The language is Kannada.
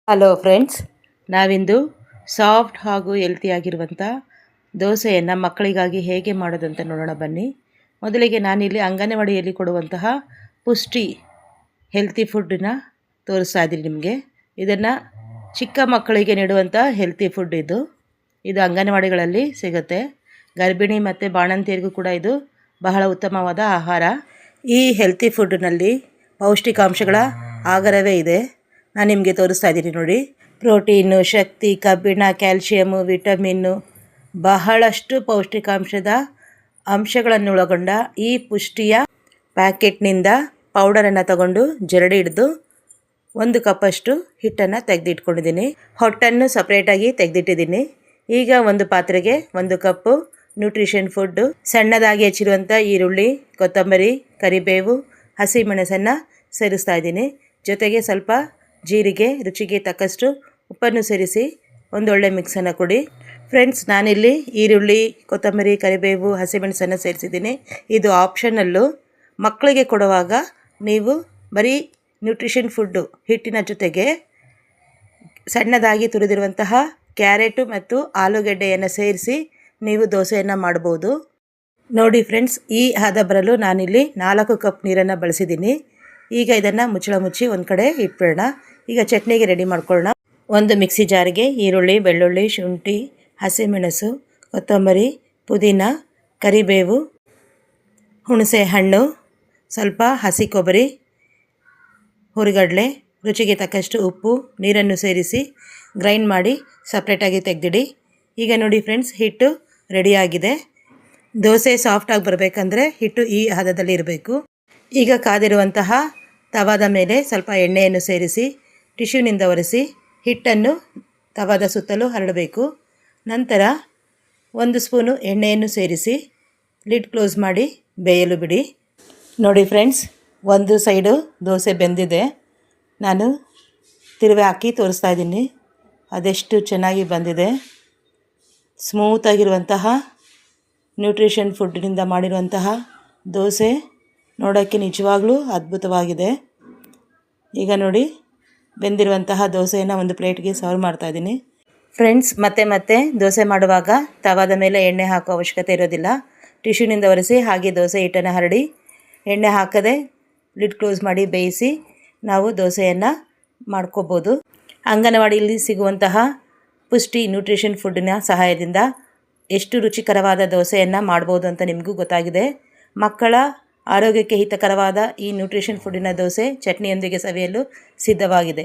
ಹಲೋ ಫ್ರೆಂಡ್ಸ್, ನಾವಿಂದು ಸಾಫ್ಟ್ ಹಾಗೂ ಹೆಲ್ತಿಯಾಗಿರುವಂಥ ದೋಸೆಯನ್ನು ಮಕ್ಕಳಿಗಾಗಿ ಹೇಗೆ ಮಾಡೋದಂತ ನೋಡೋಣ ಬನ್ನಿ. ಮೊದಲಿಗೆ ನಾನಿಲ್ಲಿ ಅಂಗನವಾಡಿಯಲ್ಲಿ ಕೊಡುವಂತಹ ಪುಷ್ಟಿ ಹೆಲ್ತಿ ಫುಡ್ಡನ್ನ ತೋರಿಸ್ತಾ ಇದ್ದೀನಿ ನಿಮಗೆ. ಇದನ್ನು ಚಿಕ್ಕ ಮಕ್ಕಳಿಗೆ ನೀಡುವಂಥ ಹೆಲ್ತಿ ಫುಡ್ ಇದು ಅಂಗನವಾಡಿಗಳಲ್ಲಿ ಸಿಗುತ್ತೆ. ಗರ್ಭಿಣಿ ಮತ್ತು ಬಾಣಂತಿಯರಿಗೂ ಕೂಡ ಇದು ಬಹಳ ಉತ್ತಮವಾದ ಆಹಾರ. ಈ ಹೆಲ್ತಿ ಫುಡ್ನಲ್ಲಿ ಪೌಷ್ಟಿಕಾಂಶಗಳ ಆಗರವೇ ಇದೆ. ನಾನು ನಿಮಗೆ ತೋರಿಸ್ತಾ ಇದ್ದೀನಿ ನೋಡಿ. ಪ್ರೋಟೀನು, ಶಕ್ತಿ, ಕಬ್ಬಿಣ, ಕ್ಯಾಲ್ಶಿಯಮು, ವಿಟಮಿನ್ನು, ಬಹಳಷ್ಟು ಪೌಷ್ಟಿಕಾಂಶದ ಅಂಶಗಳನ್ನು ಒಳಗೊಂಡ ಈ ಪುಷ್ಟಿಯ ಪ್ಯಾಕೆಟ್ನಿಂದ ಪೌಡರನ್ನು ತಗೊಂಡು ಜರಡಿ ಹಿಡಿದು 1 ಕಪ್ಪಷ್ಟು ಹಿಟ್ಟನ್ನು ತೆಗೆದಿಟ್ಕೊಂಡಿದ್ದೀನಿ. ಹೊಟ್ಟನ್ನು ಸಪ್ರೇಟಾಗಿ ತೆಗೆದಿಟ್ಟಿದ್ದೀನಿ. ಈಗ ಒಂದು ಪಾತ್ರೆಗೆ 1 ಕಪ್ಪು ನ್ಯೂಟ್ರಿಷನ್ ಫುಡ್ಡು, ಸಣ್ಣದಾಗಿ ಹೆಚ್ಚಿರುವಂಥ ಈರುಳ್ಳಿ, ಕೊತ್ತಂಬರಿ, ಕರಿಬೇವು, ಹಸಿಮೆಣಸನ್ನು ಸೇರಿಸ್ತಾ ಇದ್ದೀನಿ. ಜೊತೆಗೆ ಸ್ವಲ್ಪ ಜೀರಿಗೆ, ರುಚಿಗೆ ತಕ್ಕಷ್ಟು ಉಪ್ಪನ್ನು ಸೇರಿಸಿ ಒಂದೊಳ್ಳೆ ಮಿಕ್ಸನ್ನು ಕೊಡಿ. ಫ್ರೆಂಡ್ಸ್, ನಾನಿಲ್ಲಿ ಈರುಳ್ಳಿ, ಕೊತ್ತಂಬರಿ, ಕರಿಬೇವು, ಹಸಿಮೆಣಸನ್ನು ಸೇರಿಸಿದ್ದೀನಿ. ಇದು ಆಪ್ಷನಲ್ಲು. ಮಕ್ಕಳಿಗೆ ಕೊಡುವಾಗ ನೀವು ಬರೀ ನ್ಯೂಟ್ರಿಷನ್ ಫುಡ್ಡು ಹಿಟ್ಟಿನ ಜೊತೆಗೆ ಸಣ್ಣದಾಗಿ ತುರಿದಿರುವಂತಹ ಕ್ಯಾರೆಟು ಮತ್ತು ಆಲೂಗಡ್ಡೆಯನ್ನು ಸೇರಿಸಿ ನೀವು ದೋಸೆಯನ್ನು ಮಾಡ್ಬೋದು. ನೋಡಿ ಫ್ರೆಂಡ್ಸ್, ಈ ಹದ ಬರಲು ನಾನಿಲ್ಲಿ 4 ಕಪ್ ನೀರನ್ನು ಬಳಸಿದ್ದೀನಿ. ಈಗ ಇದನ್ನು ಮುಚ್ಚಳ ಮುಚ್ಚಿ ಒಂದು ಕಡೆ ಇಟ್ಬಿಡೋಣ. ಈಗ ಚಟ್ನಿಗೆ ರೆಡಿ ಮಾಡ್ಕೊಳ್ಳೋಣ. ಒಂದು ಮಿಕ್ಸಿ ಜಾರಿಗೆ ಈರುಳ್ಳಿ, ಬೆಳ್ಳುಳ್ಳಿ, ಶುಂಠಿ, ಹಸಿಮೆಣಸು, ಕೊತ್ತಂಬರಿ, ಪುದೀನ, ಕರಿಬೇವು, ಹುಣಸೆ ಹಣ್ಣು, ಸ್ವಲ್ಪ ಹಸಿ ಕೊಬ್ಬರಿ, ಹುರಿಗಡಲೆ, ರುಚಿಗೆ ತಕ್ಕಷ್ಟು ಉಪ್ಪು, ನೀರನ್ನು ಸೇರಿಸಿ ಗ್ರೈಂಡ್ ಮಾಡಿ ಸಪ್ರೇಟಾಗಿ ತೆಗೆದಿಡಿ. ಈಗ ನೋಡಿ ಫ್ರೆಂಡ್ಸ್, ಹಿಟ್ಟು ರೆಡಿಯಾಗಿದೆ. ದೋಸೆ ಸಾಫ್ಟಾಗಿ ಬರಬೇಕಂದ್ರೆ ಹಿಟ್ಟು ಈ ಹದದಲ್ಲಿ ಇರಬೇಕು. ಈಗ ಕಾದಿರುವಂತಹ ತವಾದ ಮೇಲೆ ಸ್ವಲ್ಪ ಎಣ್ಣೆಯನ್ನು ಸೇರಿಸಿ ಟಿಶ್ಯೂನಿಂದ ಒರೆಸಿ ಹಿಟ್ಟನ್ನು ತವಾದ ಸುತ್ತಲೂ ಹರಡಬೇಕು. ನಂತರ 1 ಸ್ಪೂನು ಎಣ್ಣೆಯನ್ನು ಸೇರಿಸಿ ಲಿಡ್ ಕ್ಲೋಸ್ ಮಾಡಿ ಬೇಯಲು ಬಿಡಿ. ನೋಡಿ ಫ್ರೆಂಡ್ಸ್, ಒಂದು ಸೈಡು ದೋಸೆ ಬೆಂದಿದೆ. ನಾನು ತಿರುವೆ ಹಾಕಿ ತೋರಿಸ್ತಾ ಇದ್ದೀನಿ. ಅದೆಷ್ಟು ಚೆನ್ನಾಗಿ ಬಂದಿದೆ. ಸ್ಮೂತಾಗಿರುವಂತಹ ನ್ಯೂಟ್ರಿಷನ್ ಫುಡ್ಡಿನಿಂದ ಮಾಡಿರುವಂತಹ ದೋಸೆ ನೋಡೋಕ್ಕೆ ನಿಜವಾಗ್ಲೂ ಅದ್ಭುತವಾಗಿದೆ. ಈಗ ನೋಡಿ, ಬೆಂದಿರುವಂತಹ ದೋಸೆಯನ್ನು ಒಂದು ಪ್ಲೇಟ್ಗೆ ಸರ್ವ್ ಮಾಡ್ತಾಯಿದ್ದೀನಿ. ಫ್ರೆಂಡ್ಸ್, ಮತ್ತೆ ದೋಸೆ ಮಾಡುವಾಗ ತವಾದ ಮೇಲೆ ಎಣ್ಣೆ ಹಾಕೋ ಅವಶ್ಯಕತೆ ಇರೋದಿಲ್ಲ. ಟಿಶ್ಯೂನಿಂದ ಒರೆಸಿ ಹಾಗೆ ದೋಸೆ ಹಿಟ್ಟನ್ನು ಹರಡಿ ಎಣ್ಣೆ ಹಾಕದೆ ಲಿಡ್ ಕ್ಲೋಸ್ ಮಾಡಿ ಬೇಯಿಸಿ ನಾವು ದೋಸೆಯನ್ನು ಮಾಡ್ಕೋಬೋದು. ಅಂಗನವಾಡಿಯಲ್ಲಿ ಸಿಗುವಂತಹ ಪುಷ್ಟಿ ನ್ಯೂಟ್ರಿಷನ್ ಫುಡ್ಡಿನ ಸಹಾಯದಿಂದ ಎಷ್ಟು ರುಚಿಕರವಾದ ದೋಸೆಯನ್ನು ಮಾಡ್ಬೋದು ಅಂತ ನಿಮಗೂ ಗೊತ್ತಾಗಿದೆ. ಮಕ್ಕಳ ಆರೋಗ್ಯಕ್ಕೆ ಹಿತಕರವಾದ ಈ ನ್ಯೂಟ್ರಿಷನ್ ಫುಡ್ಡಿನ ದೋಸೆ ಚಟ್ನಿಯೊಂದಿಗೆ ಸವಿಯಲು ಸಿದ್ಧವಾಗಿದೆ.